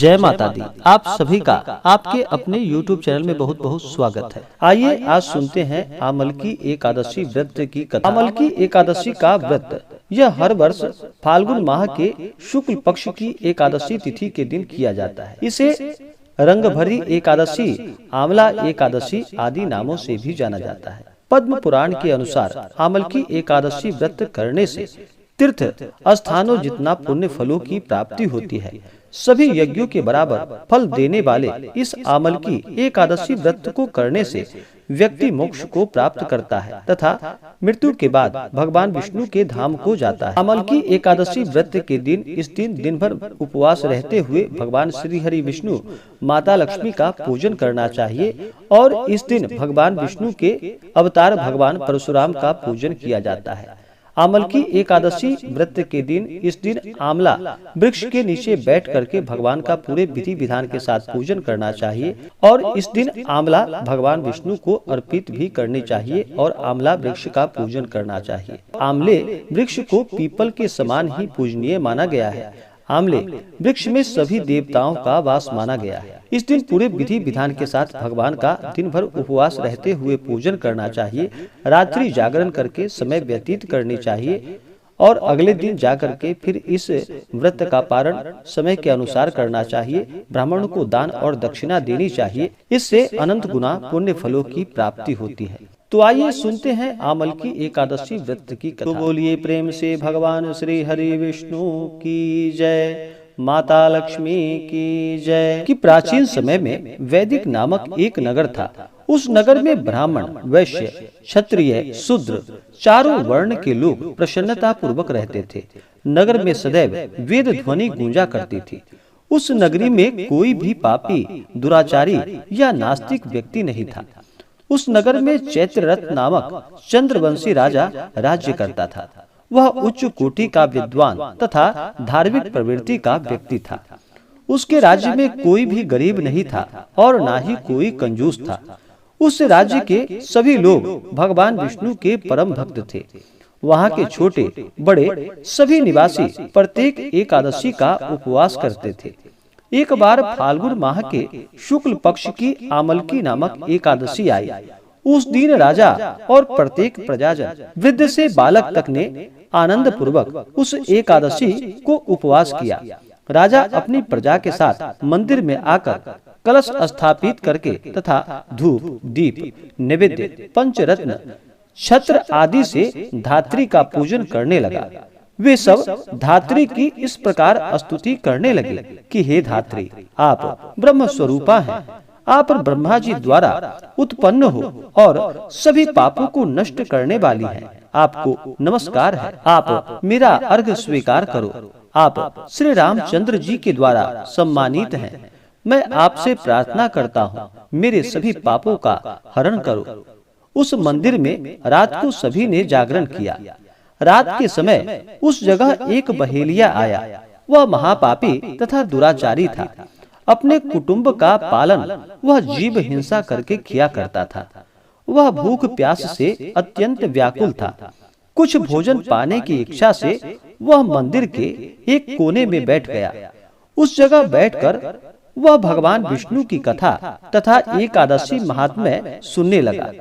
जय माता दी। आप सभी का आपके अपने YouTube चैनल में बहुत बहुत स्वागत है। आइए आज सुनते हैं आमलकी एकादशी व्रत की कथा। आमलकी एकादशी का व्रत यह हर वर्ष फाल्गुन माह के शुक्ल पक्ष की एकादशी तिथि के दिन किया जाता है। इसे रंगभरी एकादशी, आमला एकादशी आदि नामों से भी जाना जाता है। पद्म पुराण के अनुसार आमलकी एकादशी व्रत करने से तीर्थ स्थानों जितना पुण्य फलों की प्राप्ति होती है। सभी यज्ञों के बराबर फल देने वाले इस आमलकी एकादशी व्रत को करने से व्यक्ति मोक्ष को प्राप्त करता है तथा मृत्यु के बाद भगवान विष्णु के धाम को जाता है। आमलकी एकादशी व्रत के दिन इस दिन भर उपवास रहते हुए भगवान श्री हरि विष्णु, माता लक्ष्मी का पूजन करना चाहिए और इस दिन भगवान विष्णु के अवतार भगवान परशुराम का पूजन किया जाता है। आमलकी एकादशी व्रत के दिन इस दिन आमला वृक्ष के नीचे बैठ करके भगवान का पूरे विधि विधान के साथ पूजन करना चाहिए और इस दिन आमला भगवान विष्णु को अर्पित भी करनी चाहिए और आमला वृक्ष का पूजन करना चाहिए। आमले वृक्ष को पीपल के समान ही पूजनीय माना गया है। आमले वृक्ष में सभी देवताओं का वास माना गया है। इस दिन पूरे विधि विधान के साथ भगवान का दिन भर उपवास रहते हुए पूजन करना चाहिए। रात्रि जागरण करके समय व्यतीत करनी चाहिए और अगले दिन जाकर के फिर इस व्रत का पारण समय के अनुसार करना चाहिए। ब्राह्मणों को दान और दक्षिणा देनी चाहिए। इससे अनंत गुना पुण्य फलों की प्राप्ति होती है। तो आइए सुनते हैं आमलकी एकादशी व्रत की कथा। तो बोलिए प्रेम से भगवान श्री हरि विष्णु की जय, माता लक्ष्मी की जय। कि प्राचीन समय में वैदिक नामक एक नगर था। उस नगर में ब्राह्मण, वैश्य, क्षत्रिय, शूद्र चारों वर्ण के लोग प्रसन्नता पूर्वक रहते थे। नगर में सदैव वेद ध्वनि गूंजा करती थी। उस नगरी में कोई भी पापी, दुराचारी या नास्तिक व्यक्ति नहीं था। उस नगर में चैत्ररथ नामक चंद्रवंशी राजा राज्य करता था। वह उच्च कोटि का विद्वान तथा धार्मिक प्रवृत्ति का व्यक्ति था। उसके राज्य में कोई भी गरीब नहीं था और ना ही कोई कंजूस था। उस राज्य के सभी लोग भगवान विष्णु के परम भक्त थे। वहाँ के छोटे बड़े सभी निवासी प्रत्येक एकादशी का उपवास करते थे। एक बार फाल्गुन माह के शुक्ल पक्ष की आमलकी नामक एकादशी आई। उस दिन राजा और प्रत्येक प्रजाजन, वृद्ध से बालक तक ने आनंद पूर्वक उस एकादशी को उपवास किया। राजा अपनी प्रजा के साथ मंदिर में आकर कलश स्थापित करके तथा धूप, दीप, नैवेद्य, पंचरत्न, छत्र आदि से धात्री का पूजन करने लगा। वे सब धात्री की इस प्रकार स्तुति करने लगे कि हे धात्री, आप ब्रह्म स्वरूपा हैं। आप ब्रह्मा जी द्वारा उत्पन्न हो और सभी पापों को नष्ट करने वाली हैं। आपको नमस्कार है। आप मेरा अर्घ स्वीकार करो। आप श्री रामचंद्र जी के द्वारा सम्मानित हैं। मैं आपसे प्रार्थना करता हूँ, मेरे सभी पापों का हरण करो। उस मंदिर में रात को सभी ने जागरण किया। रात के समय उस जगह एक बहेलिया आया। वह महापापी तथा दुराचारी था। अपने कुटुंब का पालन वह जीव हिंसा करके किया करता था। वह भूख प्यास से अत्यंत व्याकुल था। कुछ भोजन पाने की इच्छा से वह मंदिर के एक कोने में बैठ गया। उस जगह बैठकर वह भगवान विष्णु की कथा तथा एकादशी महात्म्य सुनने लगा।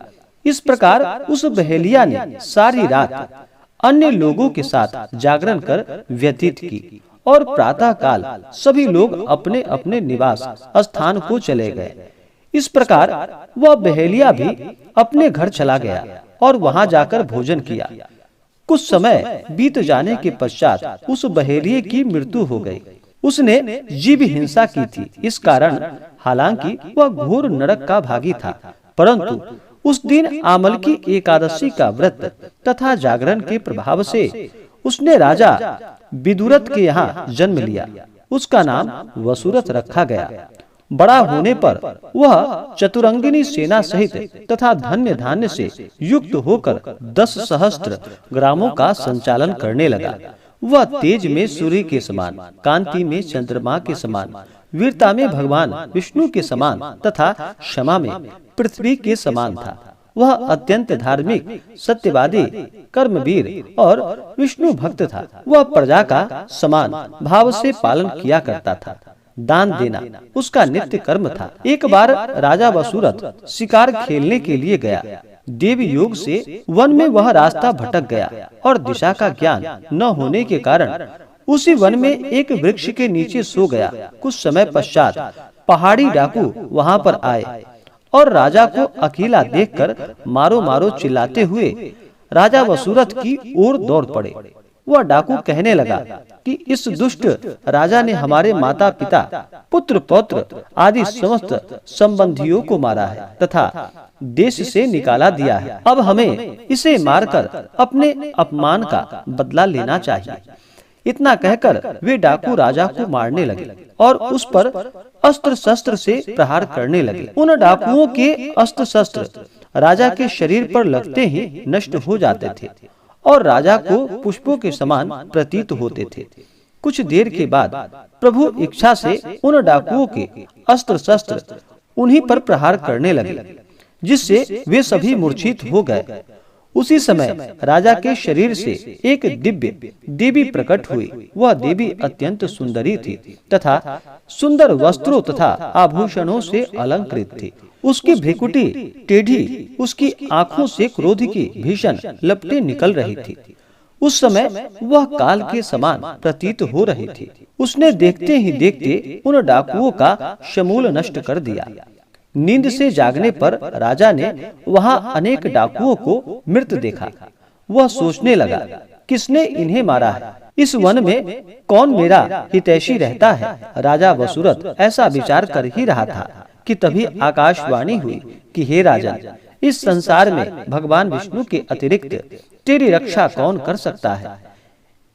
इस प्रकार उस बहेलिया ने सारी रात अन्य लोगों के साथ जागरण कर व्यतीत की और प्रातः काल सभी लोग अपने अपने निवास स्थान को चले गए। इस प्रकार वह बहेलिया भी अपने घर चला गया और वहां जाकर भोजन किया। कुछ समय बीत जाने के पश्चात उस बहेलिये की मृत्यु हो गई। उसने जीव हिंसा की थी। इस कारण हालांकि वह घोर नरक का भागी था, परंतु उस दिन आमलकी एकादशी का व्रत तथा जागरण के प्रभाव से उसने राजा विदुरथ के यहाँ जन्म लिया। उसका नाम वसुरथ रखा गया। बड़ा होने पर वह चतुरंगिनी सेना सहित तथा धन्य धान्य से युक्त होकर 10 सहस्त्र ग्रामों का संचालन करने लगा। वह तेज में सूर्य के समान, कांति में चंद्रमा के समान, वीरता में भगवान विष्णु के समान तथा क्षमा में पृथ्वी के समान था। वह अत्यंत धार्मिक, सत्यवादी, कर्मवीर और विष्णु भक्त था। वह प्रजा का समान भाव से पालन किया करता था। दान देना उसका नित्य कर्म था। एक बार राजा वसुरथ शिकार खेलने के लिए गया। देव योग से वन में वह रास्ता भटक गया और दिशा का ज्ञान न होने के कारण उसी वन में एक वृक्ष के नीचे सो गया। कुछ समय पश्चात पहाड़ी डाकू वहां पर आए और राजा को अकेला देखकर मारो मारो चिल्लाते हुए राजा वसुरथ की ओर दौड़ पड़े। वह डाकू कहने लगा कि इस दुष्ट राजा ने हमारे माता पिता, पुत्र पौत्र आदि समस्त संबंधियों को मारा है तथा देश से निकाला दिया है। अब हमें इसे मारकर अपने अपमान का बदला लेना चाहिए। इतना कहकर वे डाकू राजा को मारने लगे और उस पर अस्त्र शस्त्र से प्रहार करने लगे। उन डाकुओं के अस्त्र शस्त्र राजा के शरीर पर लगते ही नष्ट हो जाते थे और राजा को पुष्पों के समान प्रतीत होते थे। कुछ देर के बाद प्रभु इच्छा से उन डाकुओं के अस्त्र शस्त्र उन्हीं पर प्रहार करने लगे, जिससे वे सभी मूर्छित हो गए। उसी समय राजा के शरीर से एक दिव्य देवी प्रकट हुई। वह देवी अत्यंत सुंदरी थी तथा सुंदर वस्त्रों तथा आभूषणों से अलंकृत थी। उसकी भ्रिकुटी टेढ़ी, उसकी आंखों से क्रोध की भीषण लपटें निकल रही थी। उस समय वह काल के समान प्रतीत हो रही थी। उसने देखते ही देखते उन डाकुओं का समूल नष्ट कर दिया। नींद से जागने पर राजा ने वहां अनेक डाकुओं को मृत देखा। वह सोचने लगा, किसने इन्हें मारा है? इस वन में कौन मेरा हितैषी रहता है? राजा वसुरथ ऐसा विचार कर ही रहा था कि तभी आकाशवाणी हुई कि हे राजन, इस संसार में भगवान विष्णु के अतिरिक्त तेरी रक्षा कौन कर सकता है?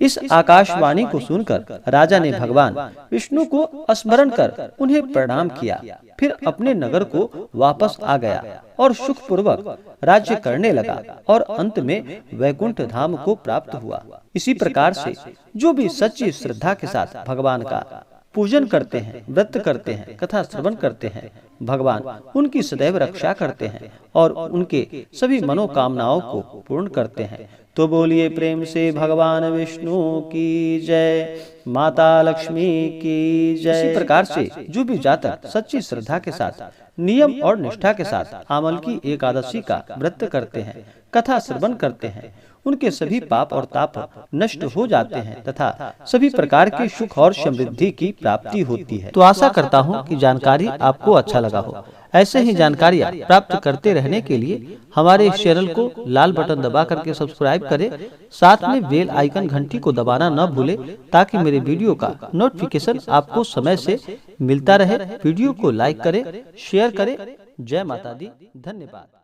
इस आकाशवाणी को सुनकर राजा ने भगवान विष्णु को स्मरण कर उन्हें प्रणाम किया। फिर अपने नगर को वापस आ गया और सुख पूर्वक राज्य करने लगा और अंत में वैकुंठ धाम को प्राप्त हुआ। इसी प्रकार से जो भी सच्ची श्रद्धा के साथ भगवान का पूजन करते हैं, व्रत करते हैं, कथा श्रवण करते हैं, भगवान उनकी सदैव रक्षा करते हैं और उनके सभी मनोकामनाओं को पूर्ण करते हैं। तो बोलिए प्रेम से भगवान विष्णु की जय, माता लक्ष्मी की जय। इसी प्रकार से जो भी जातक सच्ची श्रद्धा के साथ नियम और निष्ठा के साथ आमल की एकादशी का व्रत करते हैं, कथा श्रवण करते हैं, उनके सभी पाप और ताप नष्ट हो जाते हैं तथा सभी प्रकार के सुख और समृद्धि की प्राप्ति होती है। तो आशा करता हूँ कि जानकारी आपको अच्छा लगा हो। ऐसे ही जानकारियाँ प्राप्त करते रहने के लिए हमारे इस चैनल को लाल बटन दबा करके सब्सक्राइब करें, साथ में बेल आइकन घंटी को दबाना न भूलें ताकि मेरे वीडियो का नोटिफिकेशन आपको समय से मिलता रहे। वीडियो को लाइक करें, शेयर करें। जय माता दी, धन्यवाद।